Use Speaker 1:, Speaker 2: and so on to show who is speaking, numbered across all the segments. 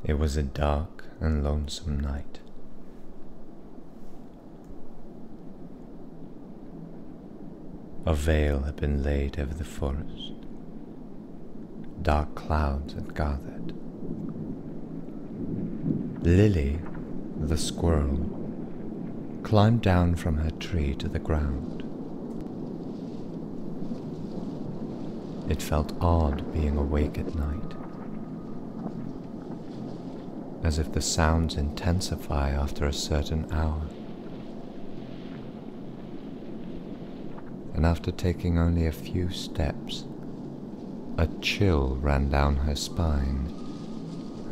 Speaker 1: It was a dark and lonesome night. A veil had been laid over the forest. Dark clouds had gathered. Lilly, the squirrel, climbed down from her tree to the ground. It felt odd being awake at night, as if the sounds intensify after a certain hour. And after taking only a few steps, a chill ran down her spine,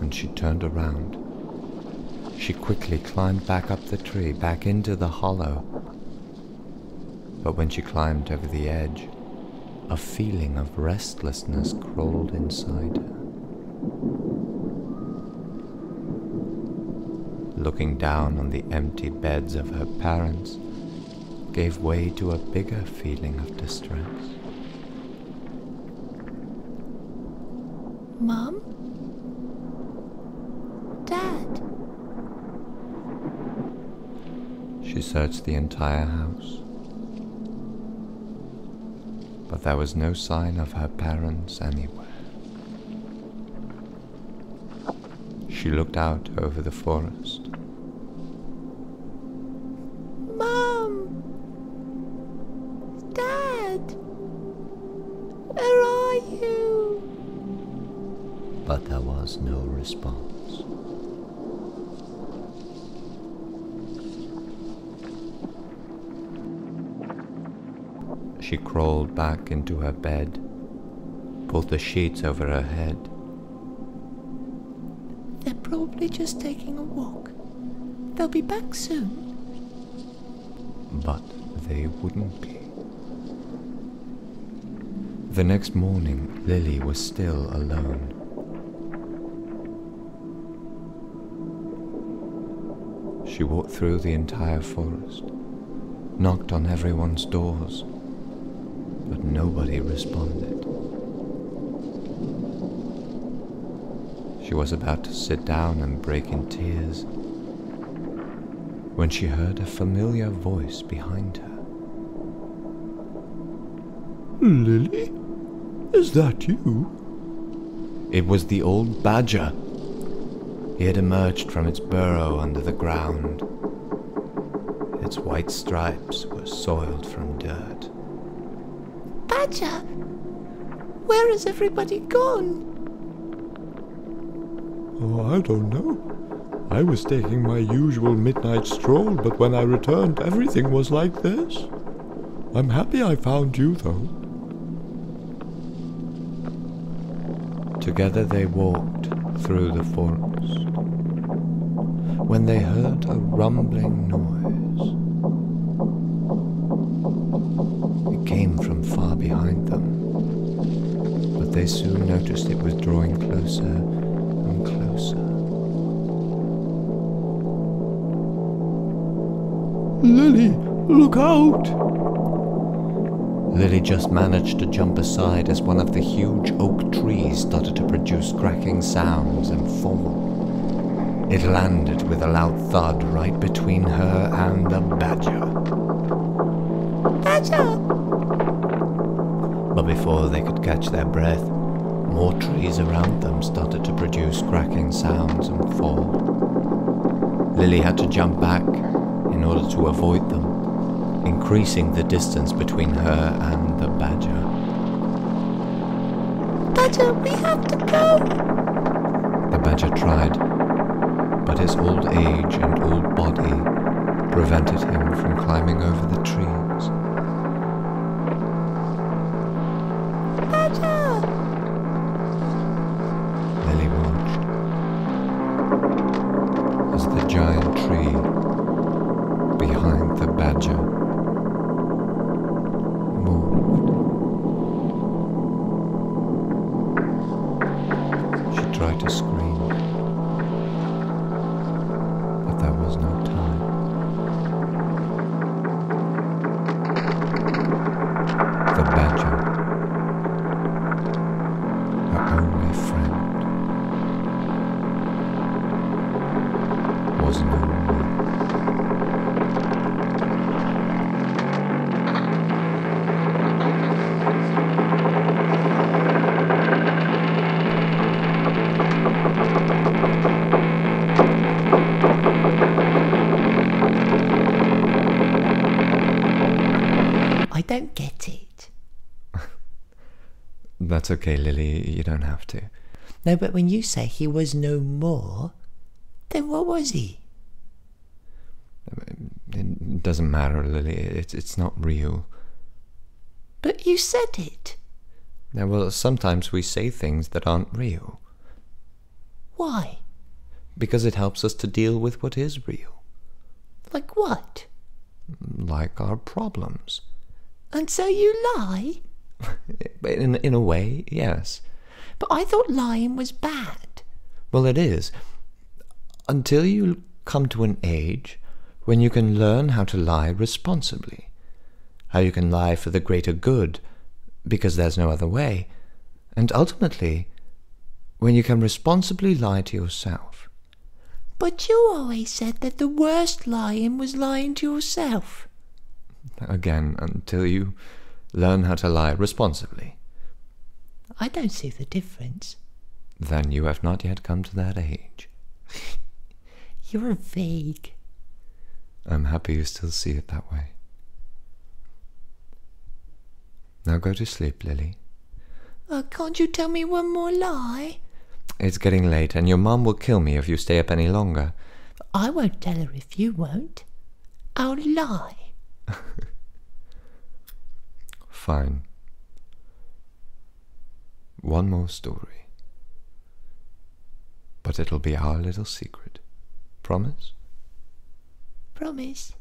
Speaker 1: and she turned around. She quickly climbed back up the tree, back into the hollow. But when she climbed over the edge, a feeling of restlessness crawled inside her. Looking down on the empty beds of her parents gave way to a bigger feeling of distress.
Speaker 2: Mom? Dad?
Speaker 1: She searched the entire house, but there was no sign of her parents anywhere. She looked out over the forest.
Speaker 2: Mom! Dad! Where are you?
Speaker 1: But there was no response. She crawled back into her bed, pulled the sheets over her head.
Speaker 2: They're probably just taking a walk. They'll be back soon.
Speaker 1: But they wouldn't be. The next morning, Lilly was still alone. She walked through the entire forest, knocked on everyone's doors, but nobody responded. She was about to sit down and break in tears when she heard a familiar voice behind her.
Speaker 3: Lilly? Is that you?
Speaker 1: It was the old badger. He had emerged from its burrow under the ground. Its white stripes were soiled from dirt.
Speaker 2: Badger! Where has everybody gone?
Speaker 3: Oh, I don't know. I was taking my usual midnight stroll, but when I returned, everything was like this. I'm happy I found you, though.
Speaker 1: Together they walked through the forest, when they heard a rumbling noise. It came from far behind them, but they soon noticed it was drawing closer and closer.
Speaker 3: Lilly, look out!
Speaker 1: Lilly just managed to jump aside as one of the huge oak trees started to produce cracking sounds and fall. It landed with a loud thud right between her and the badger.
Speaker 2: Badger!
Speaker 1: But before they could catch their breath, more trees around them started to produce cracking sounds and fall. Lilly had to jump back in order to avoid them, increasing the distance between her and the badger.
Speaker 2: Badger, we have to go!
Speaker 1: The badger tried, but his old age and old body prevented him from climbing over the trees.
Speaker 2: Badger!
Speaker 1: Lilly watched as the giant tree behind the badger moved. She tried to scream, but there was no time. The badger, her only friend, That's okay, Lily. You don't have to.
Speaker 2: No, but when you say he was no more, then what was he?
Speaker 1: It doesn't matter, Lily. It's not real.
Speaker 2: But you said it.
Speaker 1: Now, well, sometimes we say things that aren't real.
Speaker 2: Why?
Speaker 1: Because it helps us to deal with what is real.
Speaker 2: Like what?
Speaker 1: Like our problems.
Speaker 2: And so you lie?
Speaker 1: In a way, yes.
Speaker 2: But I thought lying was bad.
Speaker 1: Well, it is. Until you come to an age when you can learn how to lie responsibly. How you can lie for the greater good, because there's no other way. And ultimately, when you can responsibly lie to yourself.
Speaker 2: But you always said that the worst lying was lying to yourself.
Speaker 1: Again, until you learn how to lie responsibly.
Speaker 2: I don't see the difference.
Speaker 1: Then you have not yet come to that age.
Speaker 2: You're vague.
Speaker 1: I'm happy you still see it that way. Now go to sleep, Lily.
Speaker 2: Can't you tell me one more lie?
Speaker 1: It's getting late, and your mum will kill me if you stay up any longer.
Speaker 2: I won't tell her if you won't. I'll lie.
Speaker 1: Fine. One more story. But it'll be our little secret. Promise?
Speaker 2: Promise.